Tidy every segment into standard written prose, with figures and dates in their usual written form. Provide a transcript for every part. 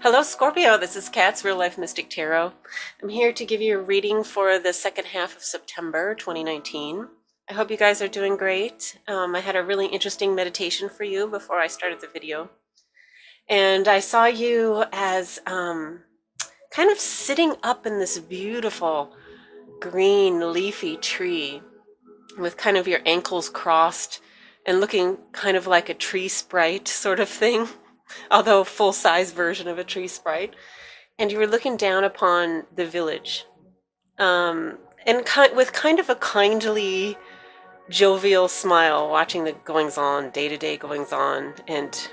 Hello, Scorpio. This is Kat's Real Life Mystic Tarot. I'm here to give you a reading for the second half of September 2019. I hope you guys are doing great. I had a really interesting meditation for you before I started the video. And I saw you as kind of sitting up in this beautiful green leafy tree with kind of your ankles crossed and looking kind of like a tree sprite sort of thing, although full-size version of a tree sprite. And you were looking down upon the village, and with kind of a kindly, jovial smile, watching the goings-on, day-to-day goings-on, and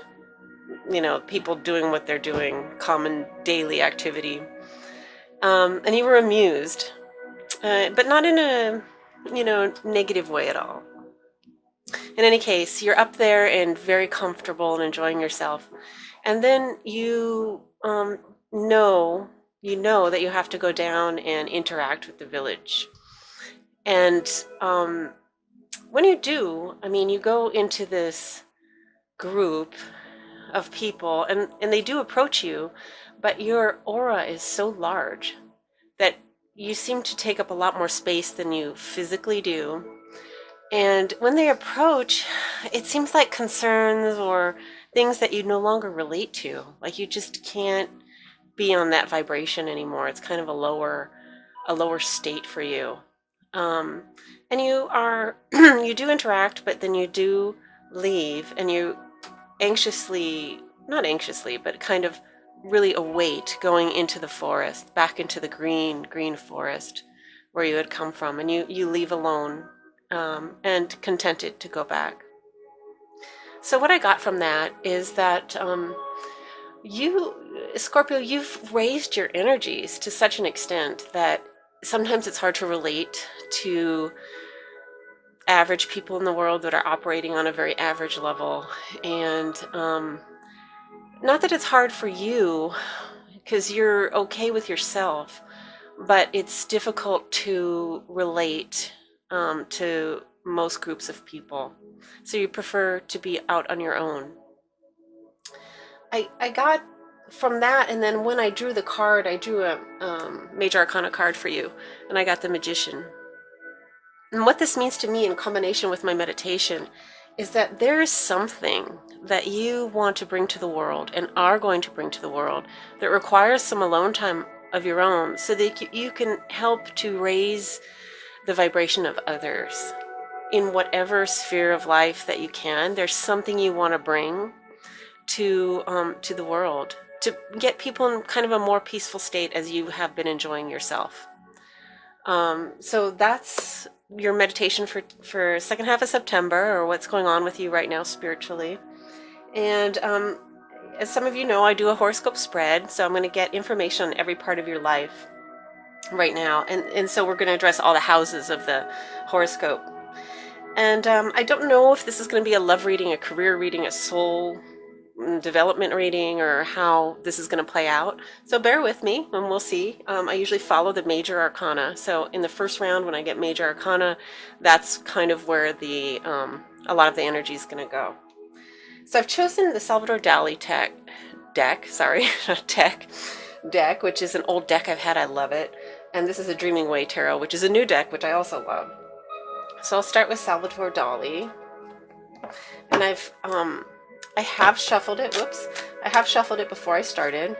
people doing what they're doing, common daily activity. And you were amused, but not in a negative way at all. In any case, you're up there and very comfortable and enjoying yourself. And then you know that you have to go down and interact with the village. And when you do, you go into this group of people and they do approach you, but your aura is so large that you seem to take up a lot more space than you physically do. And when they approach, it seems like concerns or things that you no longer relate to. Like you just can't be on that vibration anymore. It's kind of a lower state for you. And you are you do interact, but then you do leave, and you not anxiously, but kind of really await going into the forest, back into the green forest where you had come from, and you leave alone. And contented to go back. So what I got from that is that you, Scorpio, you've raised your energies to such an extent that sometimes it's hard to relate to average people in the world that are operating on a very average level. And not that it's hard for you, because you're okay with yourself, but it's difficult to relate to most groups of people. So you prefer to be out on your own. I got from that, and then when I drew the card, I drew a Major Arcana card for you, and I got the Magician. And what this means to me in combination with my meditation is that there is something that you want to bring to the world and are going to bring to the world that requires some alone time of your own so that you can help to raise the vibration of others in whatever sphere of life that you can. There's something you want to bring to the world to get people in kind of a more peaceful state as you have been enjoying yourself. So that's your meditation for second half of September, or what's going on with you right now spiritually. And as some of you know, I do a horoscope spread, so I'm going to get information on every part of your life right now, and so we're going to address all the houses of the horoscope. And I don't know if this is going to be a love reading, a career reading, a soul development reading, or how this is going to play out. So bear with me and we'll see. I usually follow the Major Arcana. So in the first round, when I get Major Arcana, that's kind of where the a lot of the energy is going to go. So I've chosen the Salvatore Dali deck, which is an old deck I've had. I love it. And this is a Dreaming Way Tarot, which is a new deck, which I also love. So I'll start with Salvatore Dali. And I have shuffled it. Whoops. I have shuffled it before I started.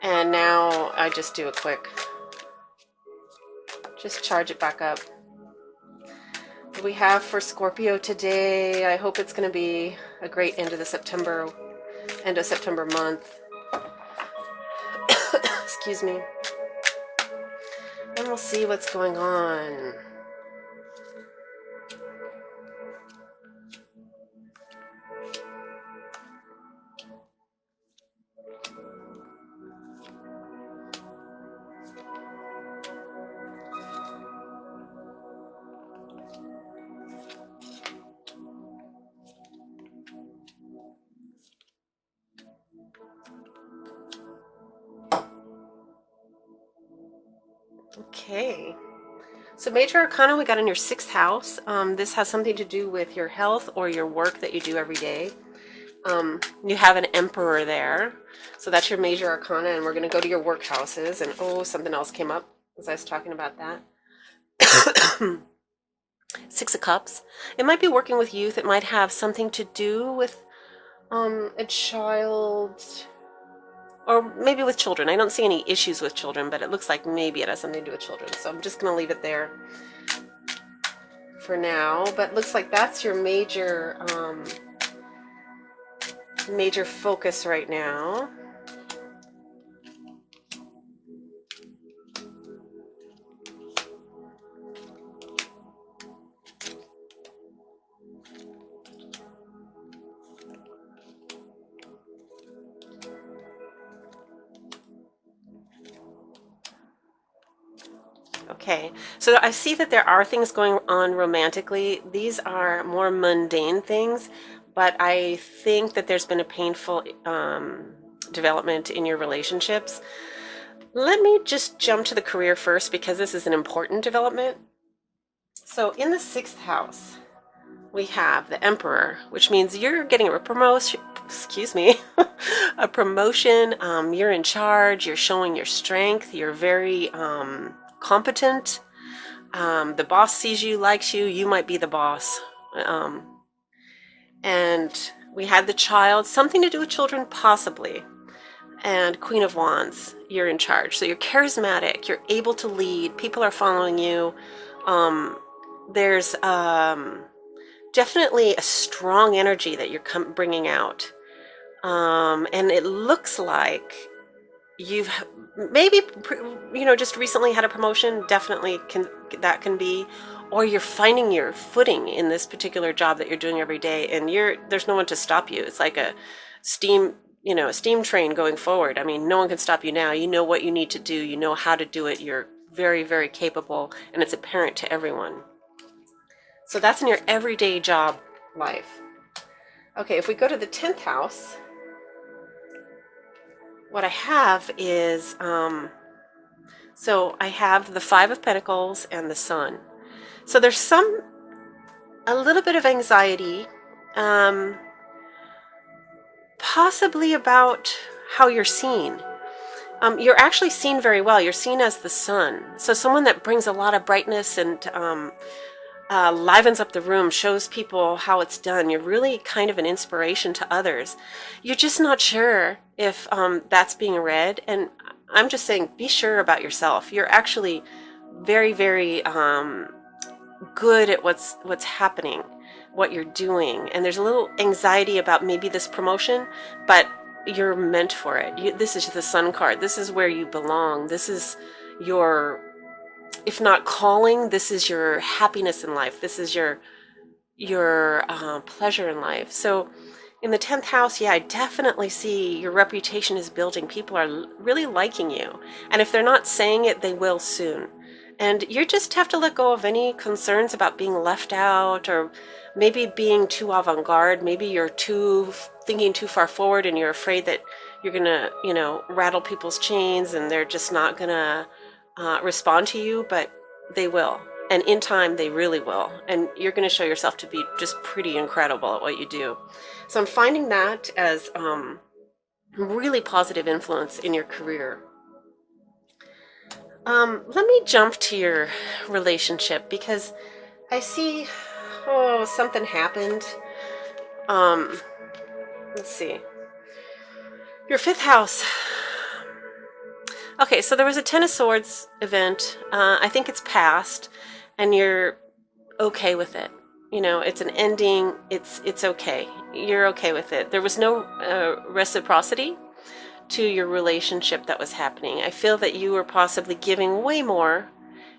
And now I just do a quick, just charge it back up. What do we have for Scorpio today? I hope it's going to be a great end of September month. Excuse me. And we'll see what's going on. Okay. So Major Arcana we got in your 6th house. This has something to do with your health or your work that you do every day. You have an Emperor there. So that's your major arcana, and we're going to go to your workhouses. And oh, something else came up as I was talking about that. Six of Cups. It might be working with youth. It might have something to do with a child, or maybe with children. I don't see any issues with children, but it looks like maybe it has something to do with children. So I'm just going to leave it there for now. But it looks like that's your major major focus right now. Okay, so I see that there are things going on romantically. These are more mundane things, but I think that there's been a painful development in your relationships. Let me just jump to the career first because this is an important development. So in the sixth house, we have the Emperor, which means you're getting a promotion, a promotion. You're in charge, you're showing your strength, you're very competent. The boss sees you, likes you, you might be the boss. And we had the child, something to do with children, possibly. And Queen of Wands, you're in charge. So you're charismatic, you're able to lead, people are following you. There's definitely a strong energy that you're bringing out. And it looks like you've maybe, just recently had a promotion. Definitely that can be, or you're finding your footing in this particular job that you're doing every day, and there's no one to stop you. It's like a steam train going forward. I mean, no one can stop you now. You know what you need to do. You know how to do it. You're very, very capable, and it's apparent to everyone. So that's in your everyday job life. Okay, if we go to the 10th house, what I have is, so I have the Five of Pentacles and the Sun. So there's a little bit of anxiety, possibly about how you're seen. You're actually seen very well. You're seen as the sun. So someone that brings a lot of brightness and livens up the room, shows people how it's done. You're really kind of an inspiration to others. You're just not sure if that's being read. And I'm just saying, be sure about yourself. You're actually very, very good at what's happening, what you're doing. And there's a little anxiety about maybe this promotion, but you're meant for it. This is the Sun card. This is where you belong. This is your, if not calling, this is your happiness in life. This is your pleasure in life. So in the 10th house, yeah, I definitely see your reputation is building. People are really liking you. And if they're not saying it, they will soon. And you just have to let go of any concerns about being left out, or maybe being too avant-garde. Maybe you're thinking too far forward, and you're afraid that you're going to, rattle people's chains and they're just not going to respond to you, but they will. And in time, they really will. And you're going to show yourself to be just pretty incredible at what you do. So I'm finding that as really positive influence in your career. Let me jump to your relationship, because I see, something happened. Let's see. Your 5th house. Okay, so there was a Ten of Swords event. I think it's past, and you're okay with it. It's an ending. It's okay. You're okay with it. There was no reciprocity to your relationship that was happening. I feel that you were possibly giving way more,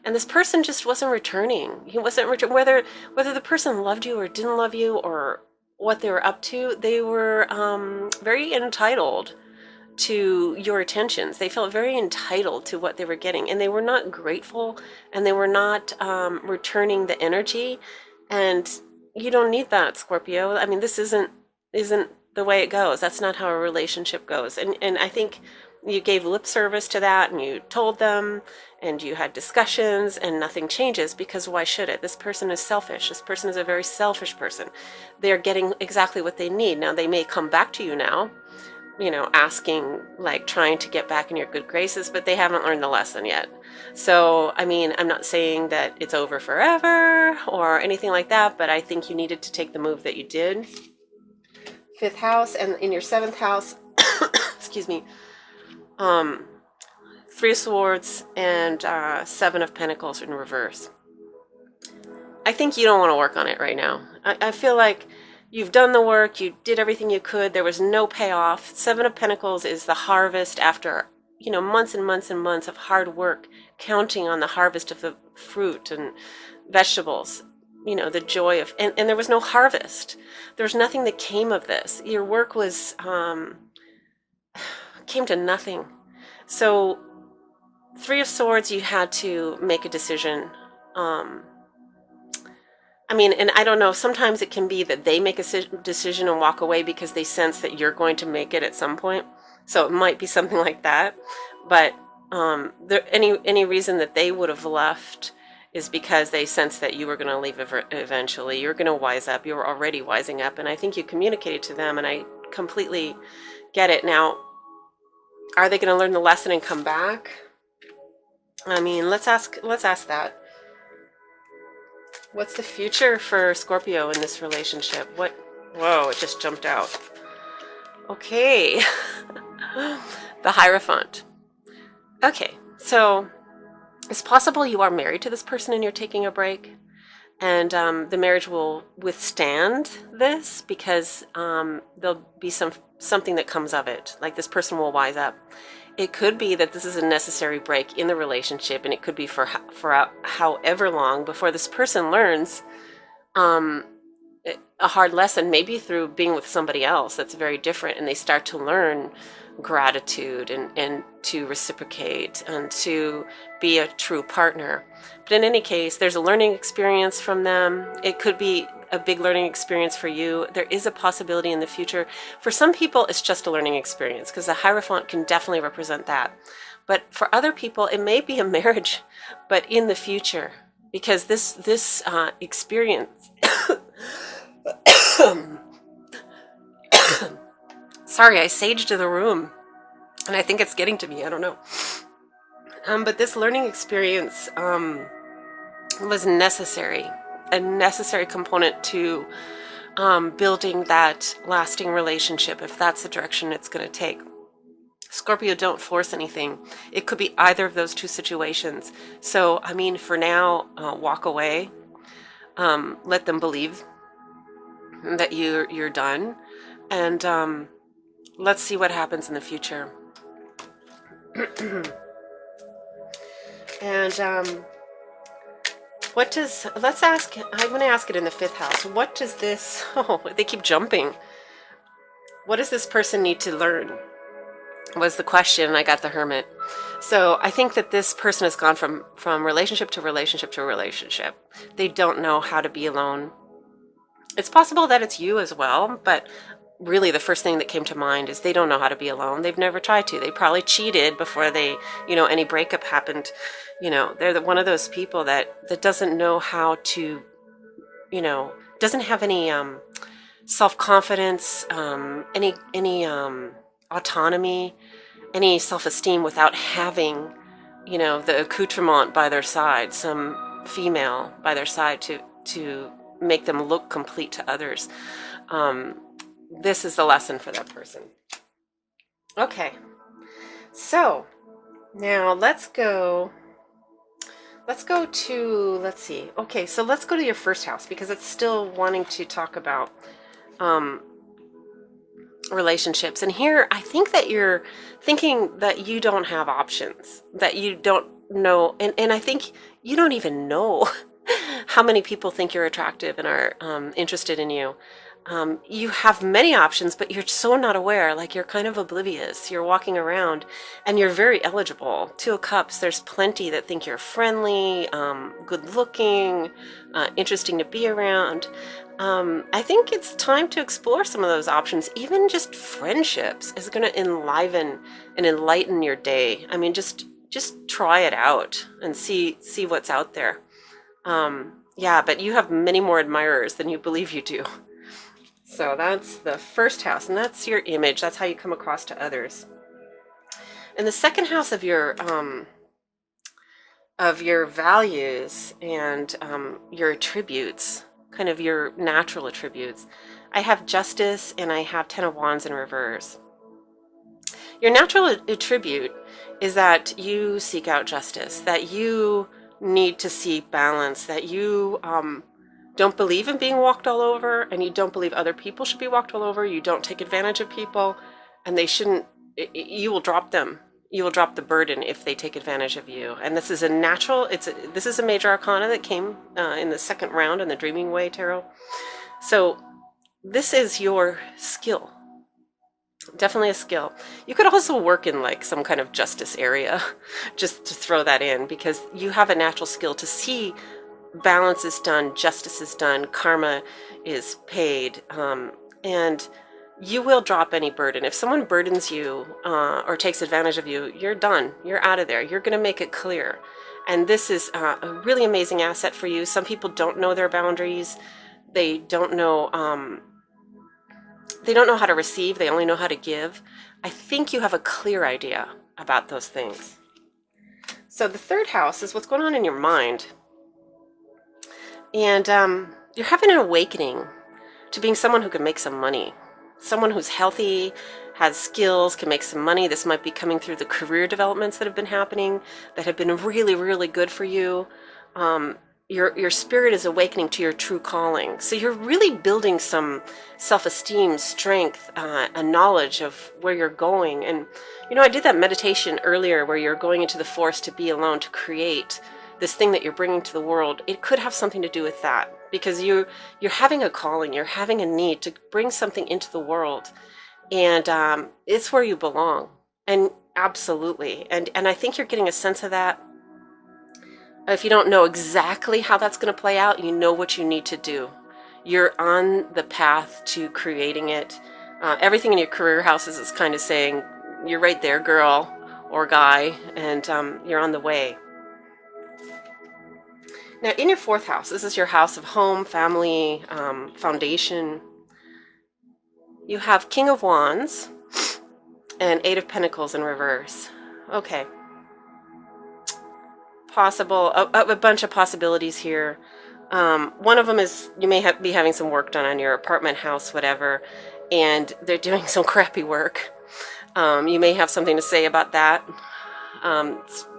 and this person just wasn't returning. He wasn't whether the person loved you or didn't love you, or what they were up to. They were very entitled to your attentions. They felt very entitled to what they were getting, and they were not grateful, and they were not returning the energy. And you don't need that, Scorpio. I mean, this isn't the way it goes. That's not how a relationship goes. And I think You gave lip service to that and you told them and you had discussions and nothing changes, because why should it? This person is selfish. This person is a very selfish person. They're getting exactly what they need. Now, they may come back to you now, asking, like trying to get back in your good graces, but they haven't learned the lesson yet. So, I mean, I'm not saying that it's over forever or anything like that, but I think you needed to take the move that you did. Fifth house, and in your seventh house, excuse me, Three of Swords and Seven of Pentacles in reverse. I think you don't want to work on it right now. I feel like you've done the work, you did everything you could, there was no payoff. Seven of Pentacles is the harvest after, months and months and months of hard work, counting on the harvest of the fruit and vegetables. The joy of, and there was no harvest. There's nothing that came of this. Your work was, came to nothing. So, Three of Swords, you had to make a decision. And I don't know, sometimes it can be that they make a decision and walk away because they sense that you're going to make it at some point. So it might be something like that. But any reason that they would have left is because they sense that you were going to leave eventually. You're going to wise up. You were already wising up. And I think you communicated to them, and I completely get it. Now, are they going to learn the lesson and come back? I mean, let's ask that. What's the future for Scorpio in this relationship? Whoa, it just jumped out. Okay. The Hierophant. Okay, so it's possible you are married to this person and you're taking a break, and the marriage will withstand this because there'll be something that comes of it. Like, this person will wise up. It could be that this is a necessary break in the relationship, and it could be for however long before this person learns a hard lesson, maybe through being with somebody else that's very different, and they start to learn gratitude and to reciprocate and to be a true partner. But in any case, there's a learning experience from them. It could be a big learning experience for you. There is a possibility in the future. For some people, it's just a learning experience, because the Hierophant can definitely represent that. But for other people, it may be a marriage, but in the future, because this experience. Sorry, I saged the room, and I think it's getting to me. I don't know. But this learning experience was necessary. A necessary component to building that lasting relationship, if that's the direction it's going to take. Scorpio, don't force anything. It could be either of those two situations. So, I mean, for now, walk away. Let them believe that you're done, and let's see what happens in the future. And I'm going to ask it in the fifth house. What does this, they keep jumping. What does this person need to learn? Was the question, and I got the Hermit. So I think that this person has gone from relationship to relationship to relationship. They don't know how to be alone. It's possible that it's you as well, but really the first thing that came to mind is they don't know how to be alone. They've never tried to. They probably cheated before they, any breakup happened. They're one of those people that doesn't know how to, doesn't have any self-confidence, any autonomy, any self-esteem without having, the accoutrement by their side, some female by their side to make them look complete to others. This is the lesson for that person. Okay, so now let's go to, let's see. Okay, so let's go to your first house, because it's still wanting to talk about relationships. And here, I think that you're thinking that you don't have options, that you don't know, and I think you don't even know how many people think you're attractive and are interested in you. You have many options, but you're so not aware. Like, you're kind of oblivious. You're walking around and you're very eligible. Two of Cups, there's plenty that think you're friendly, good looking, interesting to be around. I think it's time to explore some of those options. Even just friendships is going to enliven and enlighten your day. I mean, just try it out and see what's out there. Yeah, but you have many more admirers than you believe you do. So that's the first house, and that's your image. That's how you come across to others. And the second house of your values and your attributes, kind of your natural attributes. I have Justice and I have Ten of Wands in reverse. Your natural attribute is that you seek out justice, that you need to see balance, that you don't believe in being walked all over, and you don't believe other people should be walked all over. You don't take advantage of people, and they shouldn't. You will drop them. You will drop the burden if they take advantage of you. And this is a natural. This is a major arcana that came in the second round in the Dreaming Way Tarot. So this is your skill. Definitely a skill. You could also work in like some kind of justice area, just to throw that in, because you have a natural skill to see balance is done, justice is done, karma is paid, and you will drop any burden. If someone burdens you or takes advantage of you, you're done. You're out of there. You're going to make it clear. And this is a really amazing asset for you. Some people don't know their boundaries. They don't know how to receive. They only know how to give. I think you have a clear idea about those things. So the third house is what's going on in your mind. And you're having an awakening to being someone who can make some money. Someone who's healthy, has skills, can make some money. This might be coming through the career developments that have been happening, that have been really, really good for you. Your spirit is awakening to your true calling. So you're really building some self-esteem, strength, a knowledge of where you're going. And, I did that meditation earlier where you're going into the forest to be alone, to create this thing that you're bringing to the world. It could have something to do with that, because you're having a calling, you're having a need to bring something into the world, and it's where you belong. And absolutely, and I think you're getting a sense of that. If you don't know exactly how that's going to play out, you know what you need to do. You're on the path to creating it. Everything in your career houses is kind of saying, you're right there, girl or guy, and you're on the way. Now, in your fourth house, this is your house of home, family, foundation. You have King of Wands and Eight of Pentacles in reverse. Okay. A bunch of possibilities here. One of them is you may be having some work done on your apartment, house, whatever, and they're doing some crappy work. You may have something to say about that.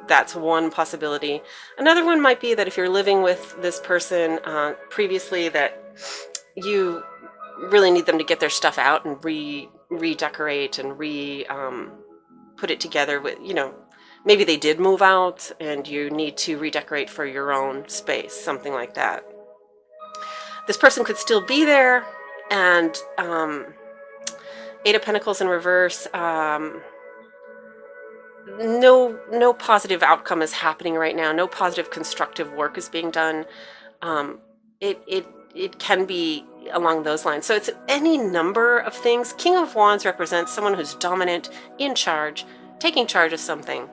That's one possibility. Another one might be that if you're living with this person previously, that you really need them to get their stuff out and redecorate and put it together with, maybe they did move out and you need to redecorate for your own space, something like that. This person could still be there, and Eight of Pentacles in reverse. No positive outcome is happening right now. No positive constructive work is being done. It can be along those lines. So it's any number of things. King of Wands represents someone who's dominant, in charge, taking charge of something.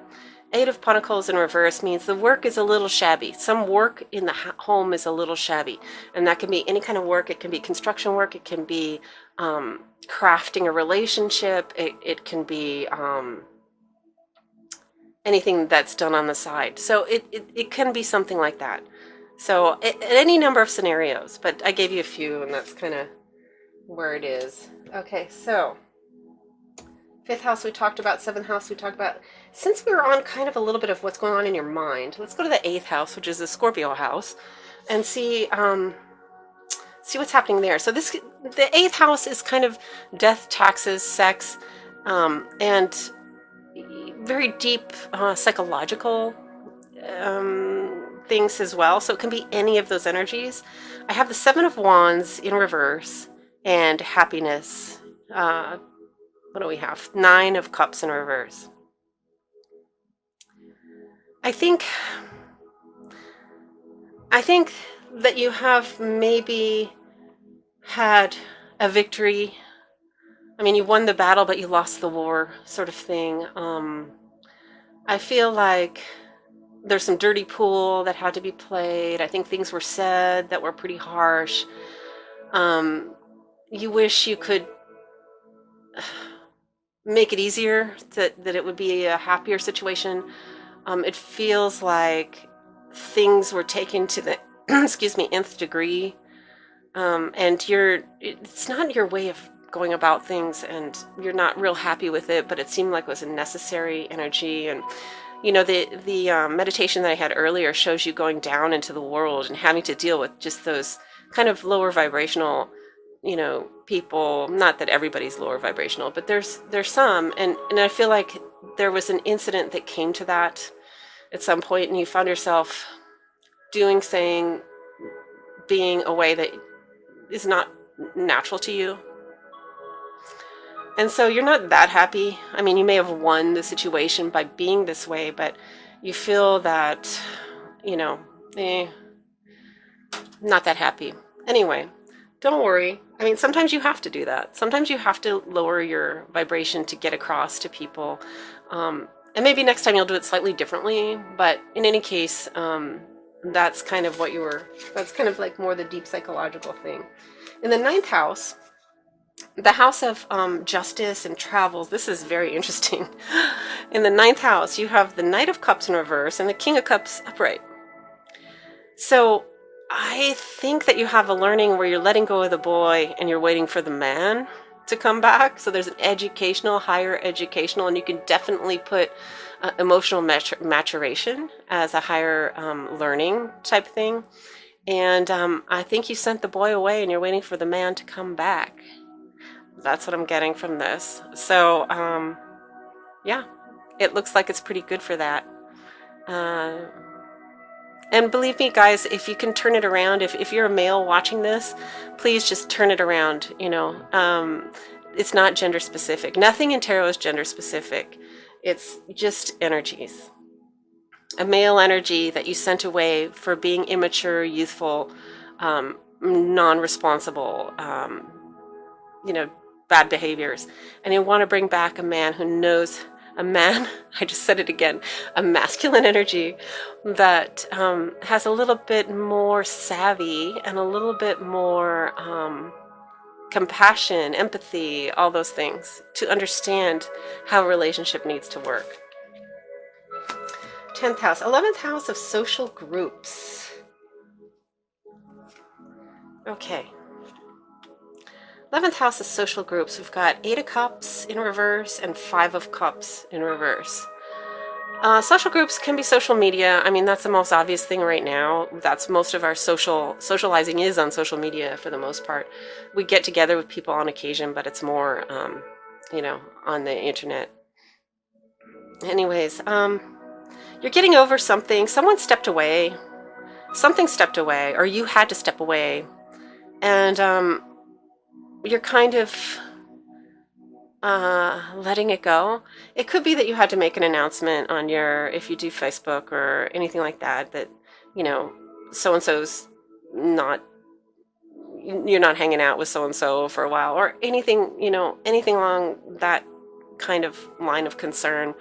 Eight of Pentacles in reverse means the work is a little shabby. Some work in the home is a little shabby. And that can be any kind of work. It can be construction work. It can be crafting a relationship. It can be anything that's done on the side. So it can be something like that. So any number of scenarios, but I gave you a few, and that's kind of where it is. Okay, so fifth house we talked about, seventh house we talked about. Since we were on kind of a little bit of what's going on in your mind, let's go to the eighth house, which is the Scorpio house, and see what's happening there. So the eighth house is kind of death, taxes, sex, and very deep psychological things as well. So it can be any of those energies. I have the Seven of Wands in reverse and happiness. What do we have? 9 of Cups in reverse. I think that you have maybe had a victory. I mean, you won the battle, but you lost the war, sort of thing. I feel like there's some dirty pool that had to be played. I think things were said that were pretty harsh. You wish you could make it easier, that it would be a happier situation. It feels like things were taken to the excuse me, nth degree, and it's not your way of going about things, and you're not real happy with it, but it seemed like it was a necessary energy. And the meditation that I had earlier shows you going down into the world and having to deal with just those kind of lower vibrational, people. Not that everybody's lower vibrational, but there's some, and I feel like there was an incident that came to that at some point, and you found yourself doing, saying, being a way that is not natural to you. And so you're not that happy. I mean, you may have won the situation by being this way, but you feel that, not that happy. Anyway, don't worry. I mean, sometimes you have to do that. Sometimes you have to lower your vibration to get across to people. And maybe next time you'll do it slightly differently. But in any case, that's kind of that's kind of like more the deep psychological thing. In the 9th house, the house of justice and travels, this is very interesting. In the 9th house, you have the Knight of Cups in reverse and the King of Cups upright. So I think that you have a learning where you're letting go of the boy and you're waiting for the man to come back. So there's an educational, higher educational, and you can definitely put emotional maturation as a higher learning type thing. And I think you sent the boy away and you're waiting for the man to come back. That's what I'm getting from this. So, yeah, it looks like it's pretty good for that. And believe me, guys, if you can turn it around, if you're a male watching this, please just turn it around. It's not gender specific. Nothing in tarot is gender specific. It's just energies. A male energy that you sent away for being immature, youthful, non-responsible, bad behaviors. And you want to bring back a man who knows, I just said it again, a masculine energy that has a little bit more savvy and a little bit more compassion, empathy, all those things, to understand how a relationship needs to work. 10th house, 11th house of social groups. Okay. 11th house is social groups. We've got 8 of Cups in reverse and 5 of Cups in reverse. Social groups can be social media. I mean, that's the most obvious thing right now. That's most of our socializing is on social media for the most part. We get together with people on occasion, but it's more, on the internet. Anyways, you're getting over something. Someone stepped away. Something stepped away, or you had to step away. And you're kind of letting it go. It could be that you had to make an announcement on if you do Facebook or anything like that, so-and-so's you're not hanging out with so-and-so for a while, or anything, anything along that kind of line of concern.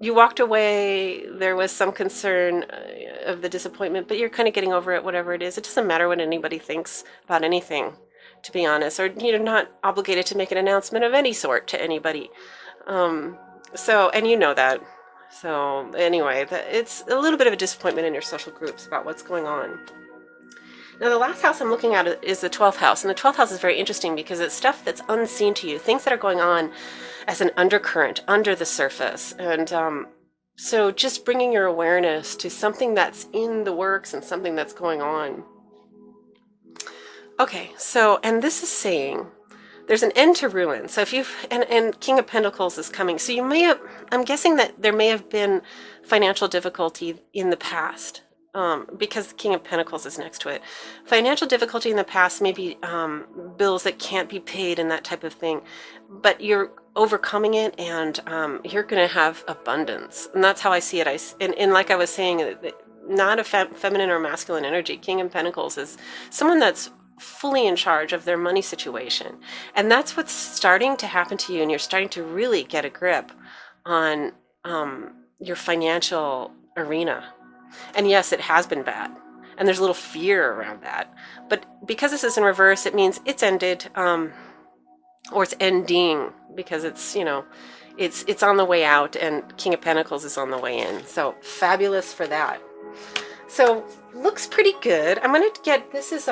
You walked away, there was some concern of the disappointment, but you're kind of getting over it, whatever it is. It doesn't matter what anybody thinks about anything, to be honest, or you're not obligated to make an announcement of any sort to anybody. And you know that. So anyway, it's a little bit of a disappointment in your social groups about what's going on. Now, the last house I'm looking at is the 12th house. And the 12th house is very interesting because it's stuff that's unseen to you, things that are going on as an undercurrent, under the surface. And so just bringing your awareness to something that's in the works and something that's going on. Okay, so, and this is saying there's an end to ruin. So if and King of Pentacles is coming. So I'm guessing that there may have been financial difficulty in the past. because the King of Pentacles is next to it. Financial difficulty in the past, maybe bills that can't be paid and that type of thing, but you're overcoming it, and you're going to have abundance. And that's how I see it. And like I was saying, not a feminine or masculine energy. King of Pentacles is someone that's fully in charge of their money situation. And that's what's starting to happen to you, and you're starting to really get a grip on your financial arena. And yes, it has been bad, and there's a little fear around that. But because this is in reverse, it means it's ended, or it's ending, because it's, you know, it's on the way out, and King of Pentacles is on the way in. So fabulous for that. So looks pretty good. I'm going to get, this is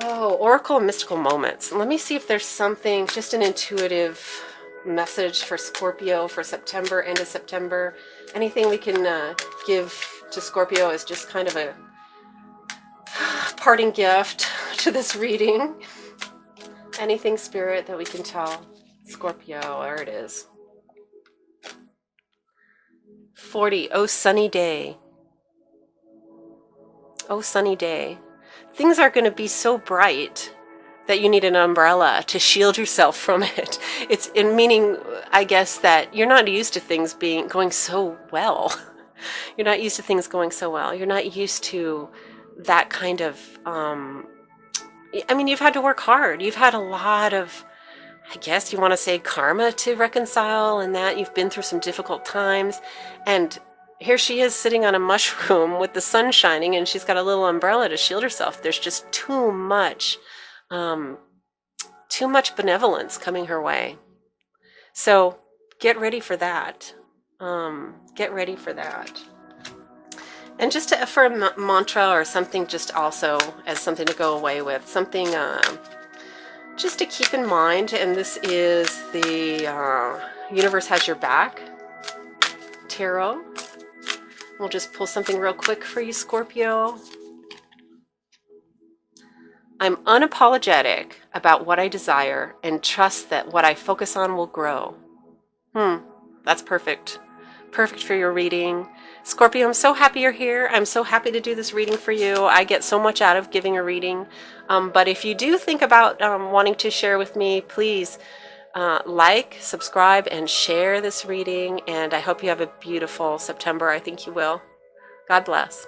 Oracle and Mystical Moments. Let me see if there's something, just an intuitive message for Scorpio for September, end of September. Anything we can give to Scorpio as just kind of a parting gift to this reading. Anything, Spirit, that we can tell Scorpio. There it is. 40. Oh, sunny day. Oh, sunny day. Things are going to be so bright that you need an umbrella to shield yourself from it. It's in meaning, I guess, that you're not used to things going so well. You're not used to things going so well. You're not used to that kind of, I mean, you've had to work hard. You've had a lot of, I guess you want to say, karma to reconcile, and that you've been through some difficult times. And here she is sitting on a mushroom with the sun shining, and she's got a little umbrella to shield herself. There's just too much benevolence coming her way. So get ready for that. Get ready for that. And just for a mantra or something, just also as something to go away with, something just to keep in mind. And this is the Universe Has Your Back Tarot. We'll just pull something real quick for you, Scorpio. I'm unapologetic about what I desire and trust that what I focus on will grow. That's perfect. Perfect for your reading. Scorpio, I'm so happy you're here. I'm so happy to do this reading for you. I get so much out of giving a reading. But if you do think about wanting to share with me, please like, subscribe, and share this reading. And I hope you have a beautiful September. I think you will. God bless.